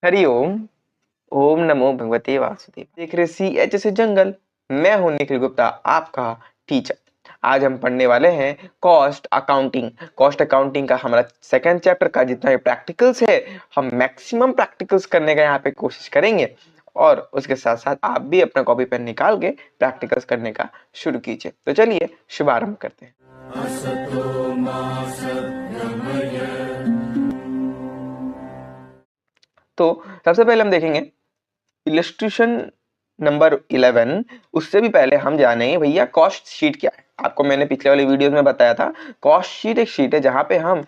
हरि ओम। ओम नमो भगवते वासुदेव। देख रहे सी एच से जंगल। मैं हूं निखिल गुप्ता, आपका टीचर। आज हम पढ़ने वाले हैं कॉस्ट अकाउंटिंग। कॉस्ट अकाउंटिंग का हमारा सेकंड चैप्टर का जितना भी प्रैक्टिकल्स है, हम मैक्सिमम प्रैक्टिकल्स करने का यहाँ पे कोशिश करेंगे। और उसके साथ साथ आप भी अपना कॉपी पेन निकाल के प्रैक्टिकल्स करने का शुरू कीजिए। तो चलिए शुभारंभ करते हैं। तो सबसे पहले हम देखेंगे इलस्ट्रेशन नंबर 11। उससे भी पहले हम जानेंगे भैया कॉस्ट शीट क्या है। आपको मैंने पिछले वाले वीडियोस में बताया था, कॉस्ट शीट एक शीट है जहां पे हम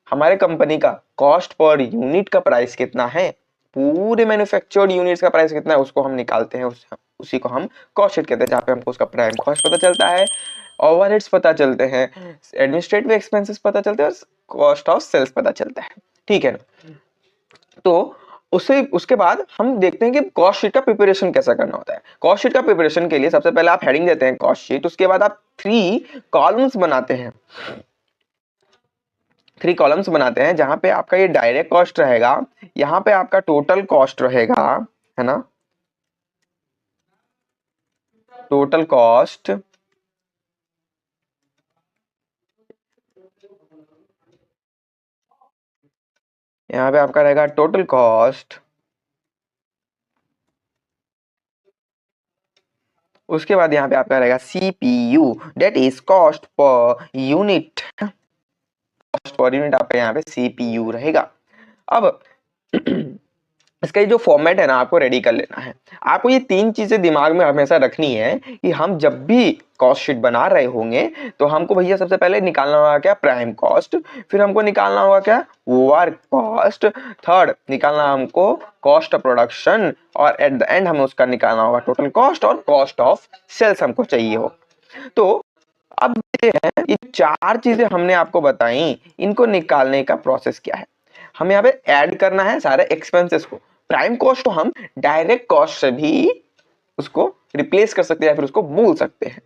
हमारे कंपनी का कॉस्ट पर यूनिट का प्राइस कितना है, पूरे मैन्युफैक्चर्ड यूनिट्स का प्राइस कितना है, उसको हम निकालते हैं। उसी को हम कॉस्ट शीट कहते हैं, जहाँ पे हमको उसका प्राइम कॉस्ट पता चलता है, ओवरहेड्स पता चलते हैं, एडमिनिस्ट्रेटिव एक्सपेंसेस पता चलते हैं और कॉस्ट ऑफ सेल्स पता चलता है। ठीक है ना। तो उसके बाद हम देखते हैं कि कॉस्ट शीट का प्रिपरेशन कैसा करना होता है। कॉस्ट शीट का प्रिपरेशन के लिए सबसे पहले आप हेडिंग देते हैं कॉस्ट शीट, उसके बाद आप 3 कॉलम्स बनाते हैं जहां पे आपका ये डायरेक्ट कॉस्ट रहेगा, यहाँ पे आपका टोटल कॉस्ट रहेगा, है ना, टोटल कॉस्ट, यहाँ पे आपका रहेगा टोटल कॉस्ट। उसके बाद यहाँ पे आपका रहेगा CPU, that is cost per unit. Cost per unit आपका यहाँ पे सीपीयू रहेगा। अब इसका ये जो फॉर्मेट है ना, आपको रेडी कर लेना है। आपको ये 3 चीजें दिमाग में हमेशा रखनी है कि हम जब भी कॉस्ट शीट बना रहे होंगे तो हमको भैया सबसे पहले निकालना होगा क्या, प्राइम कॉस्ट। फिर हमको निकालना होगा क्या, वर्क कॉस्ट। थर्ड निकालना हमको कॉस्ट ऑफ प्रोडक्शन। और एट द एंड हमें उसका निकालना होगा टोटल कॉस्ट और कॉस्ट ऑफ सेल्स हमको चाहिए हो। तो अब देखते हैं ये 4 चीजें हमने आपको बताई, इनको निकालने का प्रोसेस क्या है। हमें यहाँ पे ऐड करना है सारे एक्सपेंसेस को। प्राइम कॉस्ट को हम डायरेक्ट कॉस्ट से भी उसको रिप्लेस कर सकते हैं या फिर उसको बोल सकते हैं।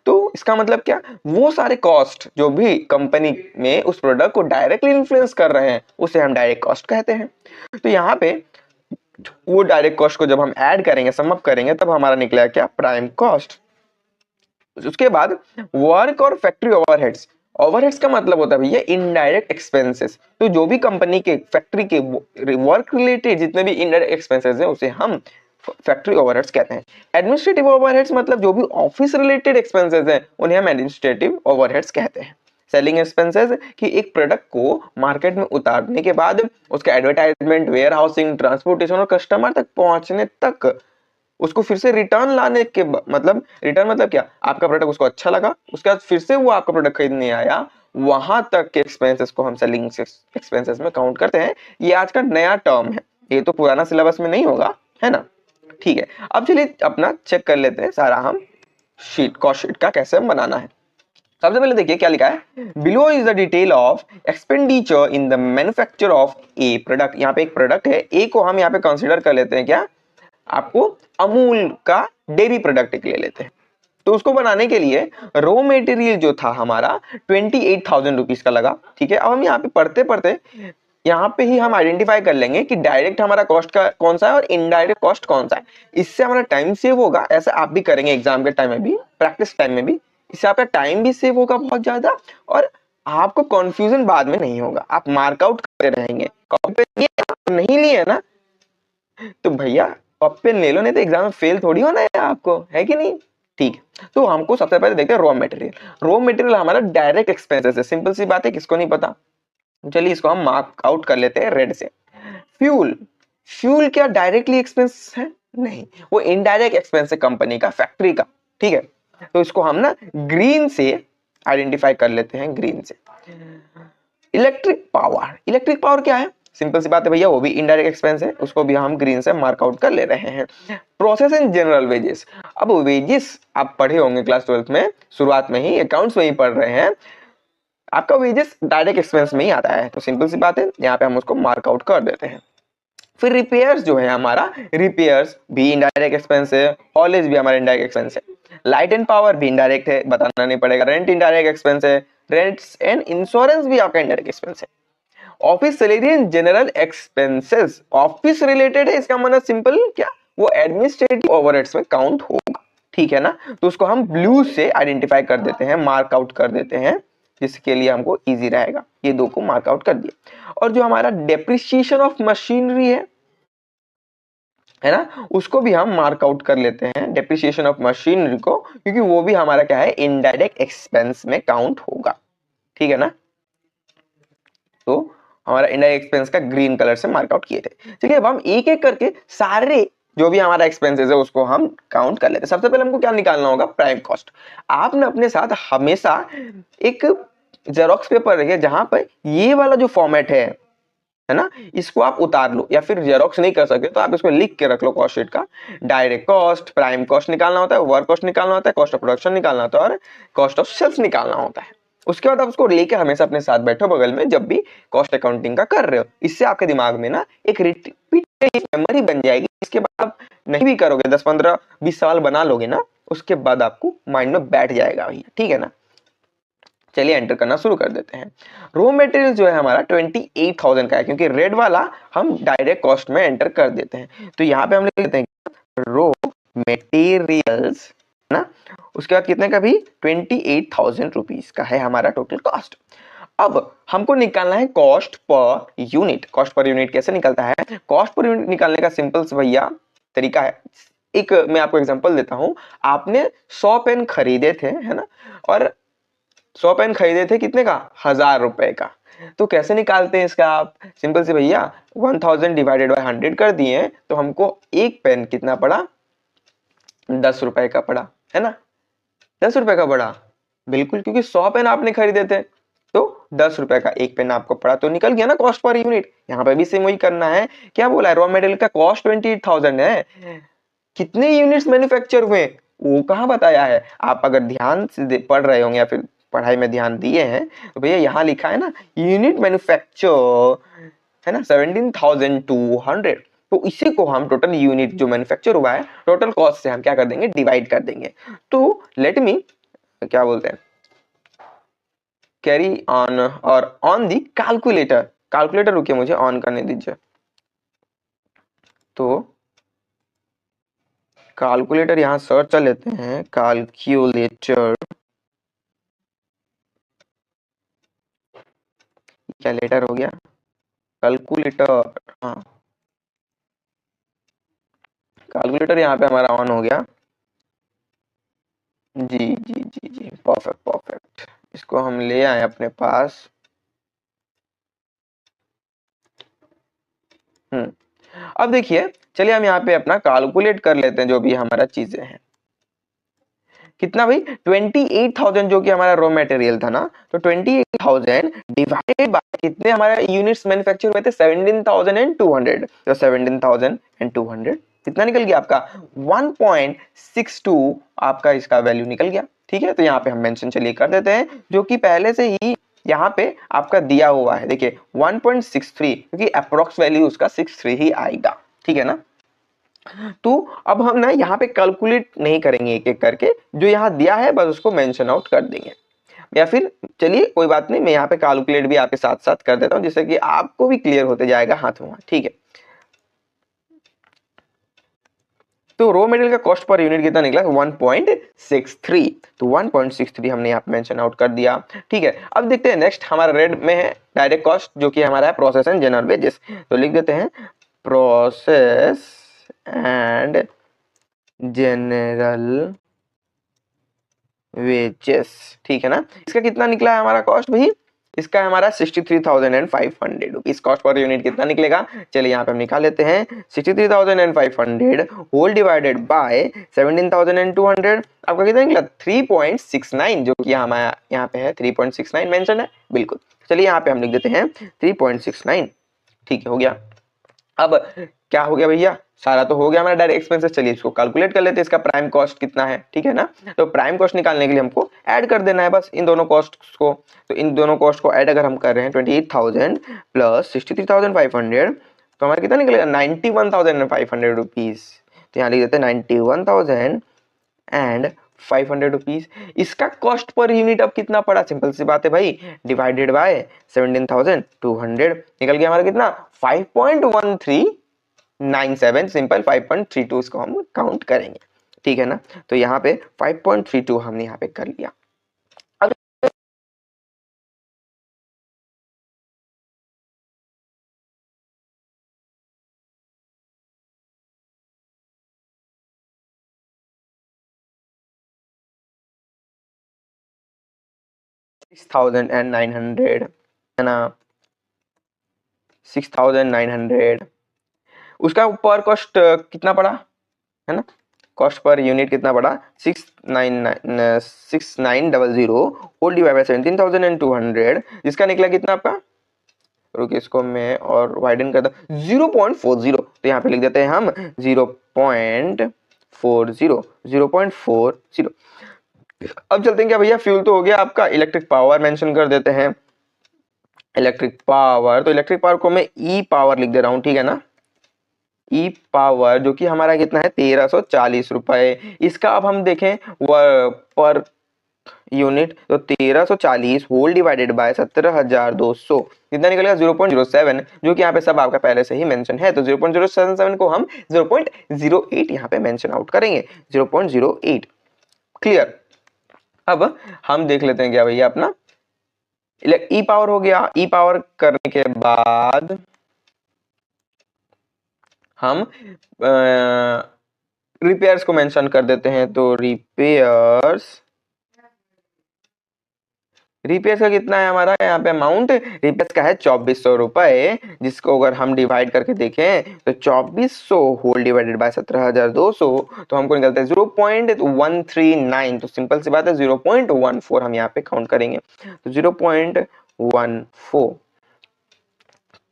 तो इसका मतलब क्या, वो सारे कॉस्ट जो भी कंपनी में उस प्रोडक्ट को डायरेक्टली इन्फ्लुएंस कर रहे हैं उसे हम डायरेक्ट कॉस्ट कहते हैं। तो यहाँ पे वो डायरेक्ट कॉस्ट को जब हम ऐड करेंगे, सम अप करेंगे, तब हमारा निकलेगा क्या, प्राइम कॉस्ट। उसके बाद वर्क और फैक्ट्री ओवरहेड्स। ओवरहेड्स का मतलब होता है भैया इनडायरेक्ट एक्सपेंसेस। तो जो भी कंपनी के फैक्ट्री के वर्क रिलेटेड जितने भी इनडायरेक्ट एक्सपेंसेस हैं उसे हम फैक्ट्री ओवरहेड्स कहते हैं। एडमिनिस्ट्रेटिव ओवरहेड्स मतलब जो भी ऑफिस रिलेटेड एक्सपेंसेस हैं उन्हें हम एडमिनिस्ट्रेटिव ओवरहेड्स कहते हैं। सेलिंग एक्सपेंसेस कि एक प्रोडक्ट को मार्केट में उतारने के बाद उसका एडवर्टाइजमेंट, वेयर हाउसिंग, ट्रांसपोर्टेशन और कस्टमर तक पहुंचने तक उसको फिर से रिटर्न लाने के मतलब रिटर्न मतलब क्या, आपका प्रोडक्ट उसको अच्छा लगा, उसके बाद फिर से वो आपका प्रोडक्ट खरीदने आया, वहां तक के एक्सपेंसेस को हम सेलिंग एक्सपेंसेस में काउंट करते हैं। ये आज का नया टर्म है, ये तो पुराना सिलेबस में नहीं होगा, है ना। ठीक है, अब चलिए अपना चेक कर लेते हैं सारा हम कॉस्ट शीट का कैसे हम बनाना है। सबसे पहले देखिए क्या लिखा है, below is the detail of expenditure in the manufacture of A product. यहाँ पे एक प्रोडक्ट है, ए को हम यहाँ पे कंसिडर कर लेते हैं क्या, आपको अमूल का डेयरी प्रोडक्ट ले लेते हैं। तो उसको बनाने के लिए रॉ मटेरियल जो था हमारा 28,000 रुपीज का लगा। ठीक है, अब हम यहाँ पे पढ़ते पढ़ते यहाँ पे ही हम आइडेंटिफाई कर लेंगे कि डायरेक्ट हमारा कॉस्ट का कौन सा है और इनडायरेक्ट कॉस्ट कौन सा है। इससे हमारा टाइम सेव होगा। ऐसा आप भी करेंगे एग्जाम के टाइम में भी, प्रैक्टिस टाइम में भी। इससे आपका टाइम भी सेव होगा बहुत ज्यादा और आपको कंफ्यूजन बाद में नहीं होगा, आप मार्कआउट करते रहेंगे। कॉपी पे नहीं लिए ना तो भैया कॉपी पेन ले लो, नहीं तो एग्जाम में फेल थोड़ी होना है आपको, है कि नहीं। ठीक है, तो हमको सबसे पहले देखते हैं रॉ मटेरियल। रॉ मटेरियल हमारा डायरेक्ट एक्सपेंसेस है, सिंपल सी बात है, किसको नहीं पता। चलिए इसको हम मार्क आउट कर लेते हैं रेड से। फ्यूल, फ्यूल क्या डायरेक्टली एक्सपेंस है, नहीं, वो इनडायरेक्ट एक्सपेंस है कंपनी का, फैक्ट्री का। ठीक है, तो इसको हम ना ग्रीन से आइडेंटिफाई कर लेते हैं, ग्रीन से। इलेक्ट्रिक पावर, इलेक्ट्रिक पावर क्या है, सिंपल सी बात है भैया, वो भी इनडायरेक्ट एक्सपेंस है, उसको भी हम ग्रीन से मार्क आउट कर ले रहे हैं। प्रोसेस एंड जनरल वेजेस, अब वेजेस आप पढ़े होंगे क्लास 12th में, शुरुआत में ही अकाउंट्स में ही पढ़ रहे हैं, आपका वेजेस डायरेक्ट एक्सपेंस में ही आता है। तो सिंपल सी बात है, यहाँ पे हम उसको मार्क आउट कर देते हैं। फिर रिपेयर्स जो है हमारा, रिपेयर्स भी इनडायरेक्ट एक्सपेंस है, हॉलेज भी हमारा इनडायरेक्ट एक्सपेंस है। लाइट एंड पावर भी इनडायरेक्ट है, बताना नहीं पड़ेगा। रेंट इनडायरेक्ट एक्सपेंस है, रेंट्स एंड इंश्योरेंस भी आपका इनडायरेक्ट एक्सपेंस है। Office salary and general expenses, office related है, इसका मतलब सिंपल क्या, वो एडमिनिस्ट्रेटिव ओवरहेड्स में काउंट होगा, ठीक है ना। तो उसको हम ब्लू से आइडेंटिफाई कर देते हैं, मार्क आउट कर देते हैं, जिसके लिए हमको इजी रहेगा। ये दो को मार्क आउट कर दिया। और जो हमारा डेप्रिसिएशन ऑफ मशीनरी है ना, उसको भी हम मार्क आउट कर लेते हैं, डेप्रिसिएशन ऑफ मशीनरी को, क्योंकि वो भी हमारा क्या है, इनडायरेक्ट एक्सपेंस में काउंट होगा, ठीक है ना। तो हमारा इनडायरेक्ट एक्सपेंस का ग्रीन कलर से मार्क आउट किए थे। चलिए अब हम एक एक करके सारे जो भी हमारा एक्सपेंसेस है उसको हम काउंट कर लेते हैं। सबसे पहले हमको क्या निकालना होगा, प्राइम कॉस्ट। आपने अपने साथ हमेशा एक जेरोक्स पेपर रखिए जहां पर ये वाला जो फॉर्मेट है ना, इसको आप उतार लो, या फिर जेरोक्स नहीं कर सकते तो आप इसको लिख के रख लो कॉस्ट शीट का। डायरेक्ट कॉस्ट, प्राइम कॉस्ट निकालना होता है, वर्क कॉस्ट निकालना होता है, कॉस्ट ऑफ प्रोडक्शन निकालना होता है और कॉस्ट ऑफ सेल्स निकालना होता है। उसके बाद आप उसको लेके हमेशा अपने साथ बैठो बगल में, जब भी कॉस्ट अकाउंटिंग का कर रहे हो। इससे आपके दिमाग में ना एक रिपीट मेमोरी बन जाएगी। इसके बाद आप नहीं भी करोगे, 10 15 20 साल बना लोगे ना, उसके बाद आपको माइंड में बैठ जाएगा भैया, ठीक है ना। चलिए एंटर करना शुरू कर देते हैं। रॉ मटेरियल जो है हमारा 28,000 का है, क्योंकि रेड वाला हम डायरेक्ट कॉस्ट में एंटर कर देते हैं। तो यहाँ पे हम लिख देते हैं रॉ मटेरियल्स ना, उसके बाद कितने का भी 28,000 रुपीज का है हमारा टोटल कॉस्ट। अब हमको निकालना है cost per unit. Cost per unit कैसे निकलता है, कॉस्ट पर यूनिट निकालने का सिंपल से भैया तरीका है। एक मैं आपको एग्जांपल देता हूं। आपने 100 पेन खरीदे थे, है ना, और 100 पेन खरीदे थे कितने का, 1000 रुपए का। तो कैसे निकालते हैं इसका, आप सिंपल से भैया 1000 डिवाइडेड बाय 100 कर दिए, तो हमको एक पेन कितना पड़ा, 10 रुपए का पड़ा, है ना। 10 रुपए का पड़ा, बिल्कुल, क्योंकि 100 पेन आपने खरीदे थे तो 10 रुपए का एक पेन आपको पड़ा, तो निकल गया ना कॉस्ट पर यूनिट। यहाँ पे भी सेम वही करना है। क्या बोला है, रॉ मटेरियल का कॉस्ट 28,000 है, कितने यूनिट्स मैन्युफैक्चर हुए वो कहाँ बताया है। आप अगर ध्यान से पढ़ रहे होंगे या फिर पढ़ाई में ध्यान दिए हैं तो भैया यहाँ लिखा है ना, यूनिट मैन्युफैक्चर, है ना, 17,200। तो इसी को हम टोटल यूनिट जो मैन्युफैक्चर हुआ है टोटल कॉस्ट से हम क्या कर देंगे, डिवाइड कर देंगे। तो लेट मी क्या बोलते हैं, कैरी ऑन और ऑन दी कैलकुलेटर। कैलकुलेटर रुकिए, मुझे ऑन करने दीजिए। तो कैलकुलेटर यहाँ सर्च कर लेते हैं, कैलकुलेटर, क्या लेटर हो गया, कैलकुलेटर, हाँ कैलकुलेटर यहाँ पे हमारा ऑन हो गया। जी जी जी जी, परफेक्ट परफेक्ट। इसको हम ले आए अपने पास। अब देखिए, चलिए हम यहाँ पे अपना कैलकुलेट कर लेते हैं जो भी हमारा चीजें हैं। कितना भाई, 28,000 जो कि हमारा रॉ मटेरियल था ना, तो 28,000 डिवाइडेड बाय कितने हमारे यूनिट्स मैन्युफैक्चर हुए थे, 17,200। तो 17,200 कितना निकल गया आपका, 1.62 आपका इसका वैल्यू निकल गया, ठीक है। तो यहाँ पे हम मेंशन चलिए कर देते हैं, जो कि पहले से ही यहाँ पे आपका दिया हुआ है, देखिए 1.63, क्योंकि अप्रोक्स वैल्यू उसका 63 ही आएगा, ठीक है ना। तो अब हम ना यहाँ पे कैलकुलेट नहीं करेंगे एक एक करके, जो यहाँ दिया है बस उसको मेंशन आउट कर देंगे। या फिर चलिए कोई बात नहीं, मैं यहाँ पे कैलकुलेट भी आपके साथ साथ कर देता हूँ, जिससे कि आपको भी क्लियर होते जाएगा हाथों हाथ, ठीक है। तो रॉ मटेरियल का कॉस्ट पर यूनिट कितना निकला, 1.63। तो 1.63 हमने यहाँ पे मेंशन आउट कर दिया, ठीक है। अब देखते हैं नेक्स्ट हमारा रेड में है डायरेक्ट कॉस्ट, जो कि हमारा है प्रोसेस एंड जनरल वेजेस। तो लिख देते हैं प्रोसेस एंड जनरल वेजेस, ठीक है ना। इसका कितना निकला है हमारा कॉस्ट भाई, इसका हमारा 63,500 रुपीज कॉस्ट पर यूनिट कितना निकलेगा। चलिए यहाँ पे हम निकाल लेते हैं, 63,500 होल डिवाइडेड बाय 17,200, आपका कितना निकला 3.69, जो कि हमारा यहाँ पे है 3.69 मेंशन है, बिल्कुल। चलिए यहाँ पे हम लिख देते हैं 3.69, ठीक है, हो गया। अब क्या हो गया भैया, सारा तो हो गया हमारा डायरेक्ट एक्सपेंसेस। चलिए इसको कैलकुलेट कर लेते हैं, इसका प्राइम कॉस्ट कितना है, ठीक है ना। तो प्राइम कॉस्ट निकालने के लिए हमको ऐड कर देना है बस इन दोनों कॉस्ट को। तो इन दोनों कॉस्ट को ऐड अगर हम कर रहे हैं 28,000 प्लस 63,500, तो हमारा कितना निकलेगा 91,500 रुपीज। तो यहाँ लिख देते हैं 91,000 एंड 500 रुपीज। इसका कॉस्ट पर यूनिट अब कितना पड़ा, सिंपल सी बात है भाई, डिवाइडेड बाय 17,200 निकल गया हमारा कितना 5.1397, सिंपल 5.32 इसको हम काउंट करेंगे, ठीक है ना। तो यहाँ पे 5.32 हमने यहाँ पे कर लिया। अब 6,900 है ना, 6,900 उसका पर कॉस्ट कितना पड़ा है ना, कॉस्ट पर यूनिट कितना पड़ा 6900 होल डिवाइड बाय 17,200 जिसका निकला कितना आपका, रुकिए इसको मैं और वाइडन करता 0.40, तो यहाँ पे लिख देते हैं हम 0.40। अब चलते हैं क्या भैया, फ्यूल तो हो गया आपका, इलेक्ट्रिक पावर मेंशन कर देते हैं। इलेक्ट्रिक पावर, तो इलेक्ट्रिक पावर को मैं ई पावर लिख दे रहा हूँ, ठीक है ना, ई पावर जो कि हमारा कितना है 1340 रुपए। इसका अब हम देखें पर यूनिट, तो 1340 होल डिवाइडेड बाय 17,200 कितना निकलेगा 0.07, जो कि यहाँ पे सब आपका पहले से ही मेंशन है। तो 0.077 को हम 0.08 यहाँ पे मेंशन आउट करेंगे, 0.08। क्लियर। अब हम देख लेते हैं क्या भैया अपना ई पावर हो गया। ई पावर करने के बाद हम रिपेयर्स को मेंशन कर देते हैं। तो रिपेयर्स का कितना है हमारा यहाँ पे अमाउंट, रिपेयर्स का है 2400 रुपए, जिसको अगर हम डिवाइड करके देखें तो 2400 होल डिवाइडेड बाय 17,200 तो हमको निकलता है 0.139। तो सिंपल सी बात है 0.14 हम यहाँ पे काउंट करेंगे, तो 0.14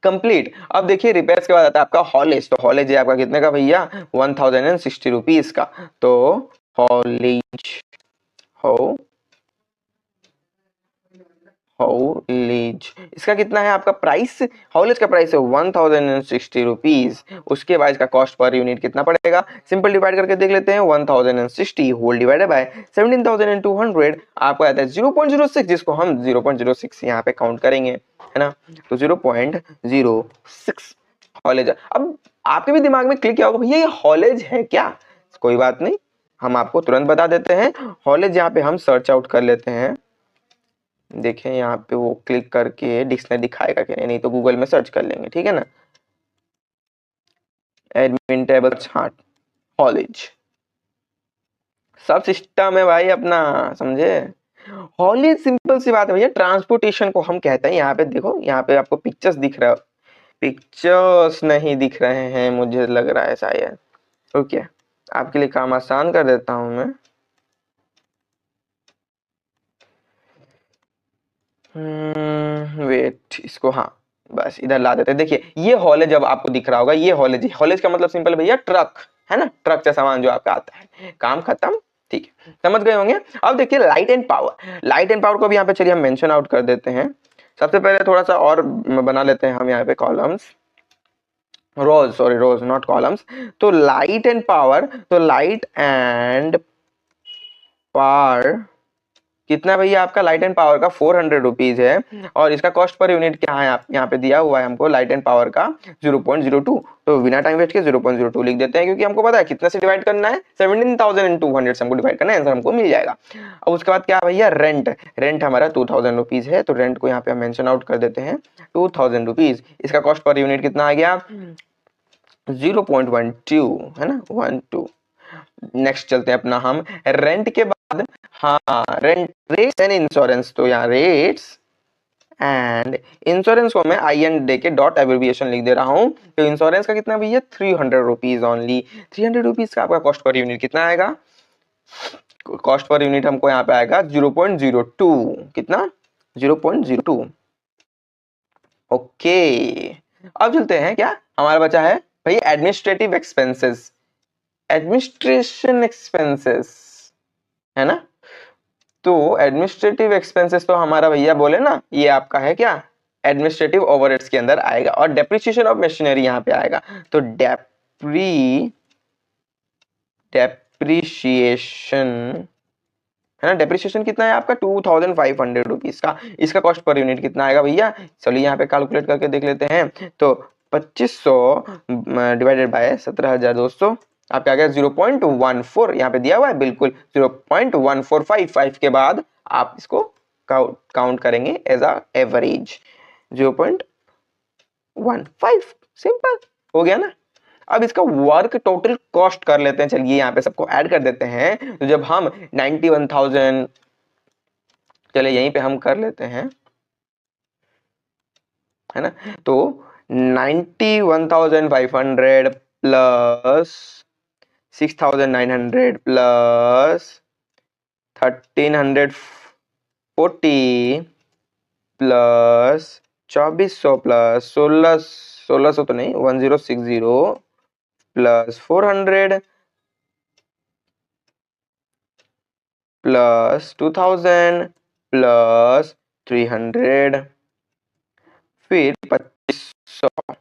कंप्लीट। अब देखिए रिपेयर्स के बाद आता है आपका हॉलेज। तो हॉलेज है आपका कितने का भैया 1060 रुपीज का। तो हॉलेज हॉलेज इसका कितना है आपका प्राइस, हॉलेज का प्राइस है 1060 रुपीज। उसके बाद इसका कॉस्ट पर यूनिट कितना पड़ेगा, सिंपल डिवाइड करके देख लेते हैं 1060 होल डिवाइडेड बाय 17,200 आपको आता है 0.06, जिसको हम 0.06 यहाँ पे काउंट करेंगे, है ना। तो 0.06 हॉलेज। अब आपके भी दिमाग में क्लिक किया होगा भैया ये हॉलेज है क्या, कोई बात नहीं, हम आपको तुरंत बता देते हैं। हॉलेज यहाँ पे हम सर्च आउट कर लेते हैं, देखें यहाँ पे वो क्लिक करके डिक्शनरी दिखाएगा कि नहीं, तो गूगल में सर्च कर लेंगे, ठीक है ना। एडमिन टेबल चार्ट हॉलेज सब सिस्टम है भाई अपना, समझे। हॉलेज सिंपल सी बात है भैया, ट्रांसपोर्टेशन को हम कहते हैं। यहाँ पे देखो, यहाँ पे आपको पिक्चर्स दिख रहा है, पिक्चर्स नहीं दिख रहे हैं मुझे लग रहा है शायद, ओके आपके लिए काम आसान कर देता हूं मैं। वेट इसको, हाँ बस इधर ला देते हैं। देखिए ये हॉलेज जब आपको दिख रहा होगा, ये हॉलेज, हॉलेज का मतलब सिंपल भैया ट्रक, है ना, ट्रक से सामान जो आपका आता है, काम खत्म, ठीक है, समझ गए होंगे। अब देखिए light and power, light and power को भी यहाँ पे चलिए हम मेंशन आउट कर देते हैं। सबसे पहले थोड़ा सा और बना लेते हैं हम यहाँ पे कॉलम्स, रोज नॉट कॉलम्स। तो लाइट एंड पावर, तो लाइट एंड पावर कितना भैया आपका लाइट एंड पावर का 400 रुपीज है, और इसका कॉस्ट पर यूनिट क्या है यहाँ पे दिया हुआ है हमको लाइट एंड पावर का 0.02। तो बिना टाइम वेस्ट के 0.02 लिख देते हैं, क्योंकि हमको पता है कितना से डिवाइड करना है 17,200 से हमको डिवाइड करना है, आंसर हमको मिल जाएगा। अब उसके बाद क्या भैया रेंट हमारा 2000 रुपीज है, तो रेंट को यहाँ पे हम मेंशन आउट कर देते हैं 2000 रुपीज। इसका कॉस्ट पर यूनिट कितना आ गया 0.12, है ना 12। नेक्स्ट चलते हैं अपना हम रेंट के बाद, हाँ रेंट रेट्स एंड इंश्योरेंस। तो यहाँ रेट्स एंड इंश्योरेंस को मैं आई एन डे के डॉट एब्रिविएशन लिख दे रहा हूँ। तो इंश्योरेंस का कितना भैया 300 रुपीज ओनली। 300 रुपीज का आपका कॉस्ट पर यूनिट कितना आएगा, कॉस्ट पर यूनिट हमको यहाँ पे आएगा 0.02, कितना 0.02। ओके अब चलते हैं, क्या हमारा बचा है भैया एडमिनिस्ट्रेटिव एक्सपेंसेस, एडमिनिस्ट्रेशन एक्सपेंसेस, है ना। तो एडमिनिस्ट्रेटिव एक्सपेंसेस तो हमारा भैया बोले ना ये आपका है क्या एडमिनिस्ट्रेटिव ओवरहेड्स के अंदर आएगा, और डेप्रिसिएशन ऑफ मशीनरी यहाँ पे आएगा। तो डेप्रिसिएशन है ना। डेप्रिसिएशन कितना है आपका 2500 रुपीज का। इसका कॉस्ट पर यूनिट कितना आएगा भैया, चलिए यहाँ पे कैलकुलेट करके देख लेते हैं। तो 2500 डिवाइडेड बाय 17,200 आपका आ गया 0.14, यहाँ पे दिया हुआ है बिल्कुल 0.1455 के बाद आप इसको काउंट करेंगे एज अ एवरेज 0.15। सिंपल हो गया ना। अब इसका वर्क टोटल कॉस्ट कर लेते हैं, चलिए यहाँ पे सबको ऐड कर देते हैं। तो जब हम 91,000, चलिए यहीं पे हम कर लेते हैं, है ना। तो 91,500 प्लस 6,900 प्लस 1,340 प्लस 2,400 प्लस 1600 तो नहीं 1060 प्लस 400 प्लस 2000 प्लस 300 फिर 2500।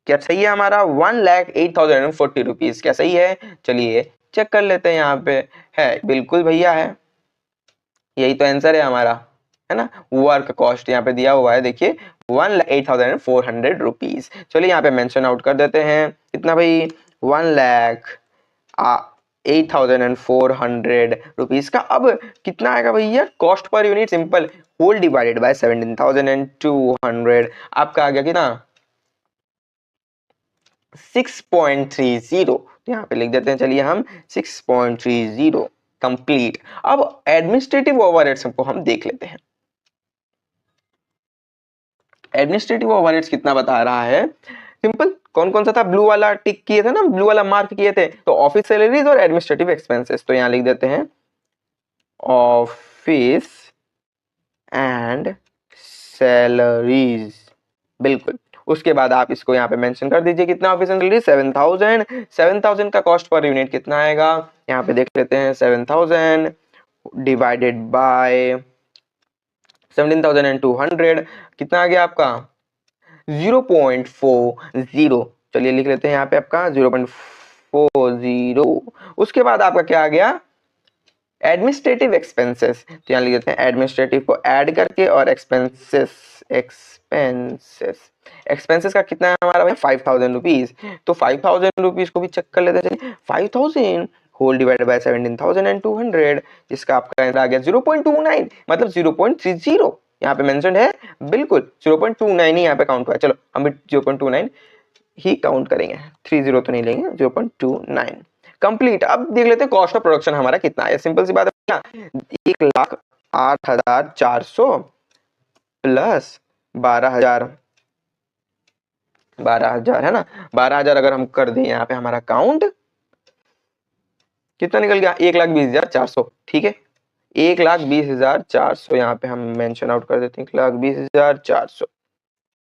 क्या सही है हमारा 1,08,040 रुपीज, क्या सही है। चलिए चेक कर लेते हैं, यहाँ पे है बिल्कुल भैया है, यही तो आंसर है हमारा, है ना। वर्क कॉस्ट यहाँ पे दिया हुआ है, देखिए 1,08,400 रुपीज। चलिए यहाँ पे मेंशन आउट कर देते हैं कितना भाई 1,08,400 रुपीज का। अब कितना आएगा भैया cost per unit, simple whole divided by 17,200 आपका आ गया कितना 6.30। यहाँ पे लिख देते हैं, चलिए हम 6.30 कंप्लीट। अब एडमिनिस्ट्रेटिव ओवरहेड्स को हम देख लेते हैं। एडमिनिस्ट्रेटिव ओवरहेड्स कितना बता रहा है, सिंपल कौन कौन सा था, ब्लू वाला टिक किए थे ना, ब्लू वाला मार्क किए थे, तो ऑफिस सैलरीज और एडमिनिस्ट्रेटिव एक्सपेंसेस। तो यहाँ लिख देते हैं ऑफिस एंड सैलरीज, बिल्कुल। उसके बाद आप इसको यहाँ पे मेंशन कर दीजिए कितना ऑफिस एंड सैलरी 7,000। 7,000 का कॉस्ट पर यूनिट कितना आएगा, यहाँ पे देख लेते हैं 7,000 डिवाइडेड बाय 17,200 कितना आ गया आपका 0.40। चलिए लिख लेते हैं यहाँ पे आपका 0.40। उसके बाद आपका क्या आ गया एडमिनिस्ट्रेटिव एक्सपेंसेस। तो यहाँ लिख देते हैं एडमिनिस्ट्रेटिव को ऐड करके और एक्सपेंसेस का कितना है हमारा भाई 5,000 रुपीज। तो 5,000 रुपीज को भी चेक कर लेते हैं, 5,000 होल डिवाइडेड बाय 17,200 जिसका आपका आ गया 0.29 मतलब 0.30 यहाँ पे मेंशन है, बिल्कुल 0.29 ही यहाँ पे काउंट हुआ है। चलो हम भी 0.29 ही काउंट करेंगे, 30 तो नहीं लेंगे, 0.29 कंप्लीट। अब देख लेते हैं कॉस्ट ऑफ प्रोडक्शन हमारा कितना है, सिंपल सी बात है 1,08,400 प्लस 12,000 है ना। 12,000 अगर हम कर दें यहाँ पे हमारा काउंट कितना निकल गया 1,20,400, ठीक है 1,20,400 यहाँ पे हम मेंशन आउट कर देते हैं 1,20,400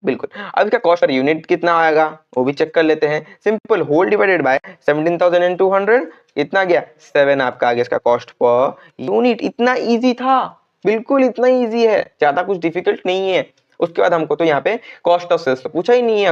बिल्कुल। अब इसका कॉस्ट पर यूनिट कितना आएगा वो भी चेक कर लेते हैं, सिंपल होल डिवाइडेड बाय 17,200 इतना गया 7 आपका आ गया इसका कॉस्ट पर यूनिट। इतना इजी था, बिल्कुल इतना इजी है, ज्यादा कुछ डिफिकल्ट नहीं है। उसके बाद हमको तो यहाँ पे कॉस्ट ऑफ सेल्स तो पूछा ही नहीं है।